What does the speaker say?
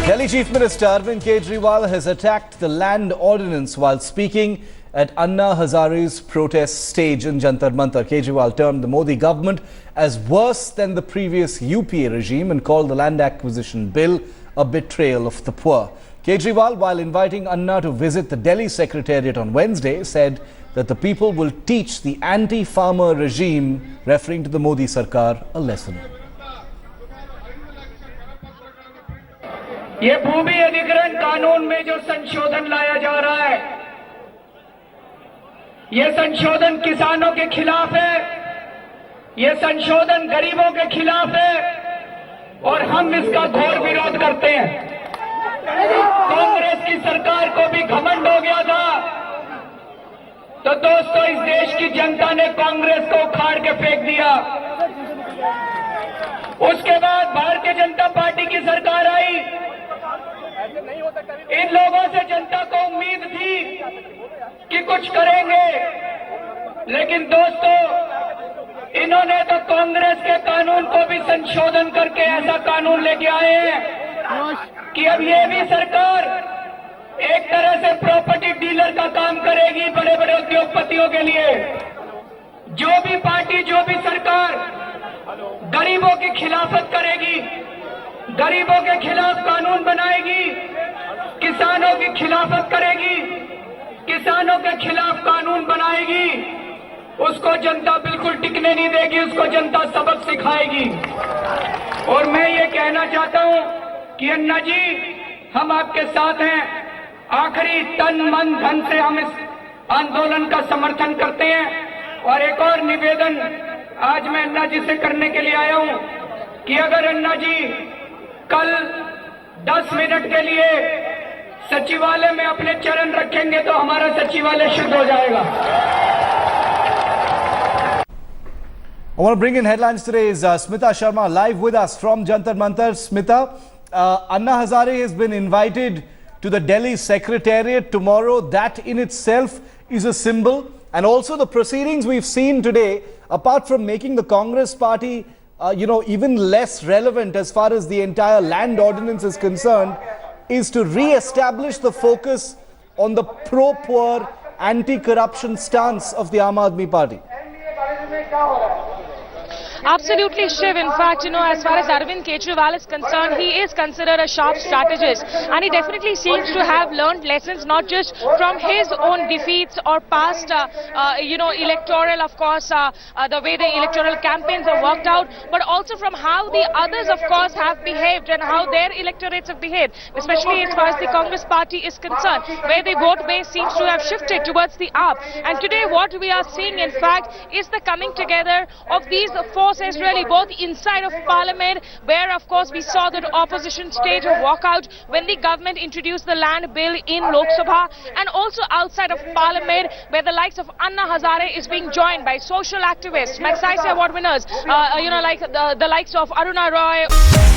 Delhi Chief Minister Arvind Kejriwal has attacked the land ordinance while speaking at Anna Hazare's protest stage in Jantar Mantar. Kejriwal termed the Modi government as worse than the previous UPA regime and called the land acquisition bill a betrayal of the poor. Kejriwal, while inviting Anna to visit the Delhi Secretariat on Wednesday, said that the people will teach the anti-farmer regime, referring to the Modi Sarkar, a lesson. ये भूमि अधिग्रहण कानून में जो संशोधन लाया जा रहा है, ये संशोधन किसानों के खिलाफ है, ये संशोधन गरीबों के खिलाफ है और हम इसका घोर विरोध करते हैं। कांग्रेस की सरकार को भी घमंड हो गया था, तो दोस्तों इस देश की जनता ने कांग्रेस को उखाड़ के फेंक दिया। उसके बाद भारतीय जनता पार्टी की सरकार आई। इन लोगों से जनता को उम्मीद थी कि कुछ करेंगे, लेकिन दोस्तों इन्होंने तो कांग्रेस के कानून को भी संशोधन करके ऐसा कानून लेके आए हैं कि अब ये भी सरकार एक तरह से प्रॉपर्टी डीलर का काम करेगी बड़े बड़े उद्योगपतियों के लिए। जो भी पार्टी, जो भी सरकार गरीबों की खिलाफत करेगी, गरीबों के खिलाफ कानून बनाएगी, किसानों की खिलाफत करेगी, किसानों के खिलाफ कानून बनाएगी, उसको जनता बिल्कुल टिकने नहीं देगी, उसको जनता सबक सिखाएगी। और मैं ये कहना चाहता हूं कि अन्ना जी, हम आपके साथ हैं। आखिरी तन मन धन से हम इस आंदोलन का समर्थन करते हैं। और एक और निवेदन आज मैं अन्ना जी से करने के लिए आया हूं कि अगर अन्ना जी कल 10 मिनट के लिए सचिवालय में अपने चरण रखेंगे तो हमारा सचिवालय शुद्ध हो जाएगा। I want to bring in headlines today is Smita Sharma live with us from Jantar Mantar. Smita, Anna Hazare has been invited to the Delhi Secretariat tomorrow. That in itself is a symbol. And also the proceedings we've seen today, apart from making the Congress party even less relevant as far as the entire land ordinance is concerned, is to re-establish the focus on the pro-poor, anti-corruption stance of the Aam Aadmi Party. Absolutely, Shiv. In fact, as far as Arvind Kejriwal is concerned, he is considered a sharp strategist, and he definitely seems to have learned lessons not just from his own defeats or past, electoral, of course, the way the electoral campaigns have worked out, but also from how the others, of course, have behaved and how their electorates have behaved, especially as far as the Congress party is concerned, where the vote base seems to have shifted towards the AAP. And today what we are seeing, in fact, is the coming together of these forces, really both inside of Parliament, where of course we saw the opposition stage a walkout when the government introduced the land bill in Lok Sabha, and also outside of Parliament, where the likes of Anna Hazare is being joined by social activists, Magsaysay Award winners, like the likes of Aruna Roy.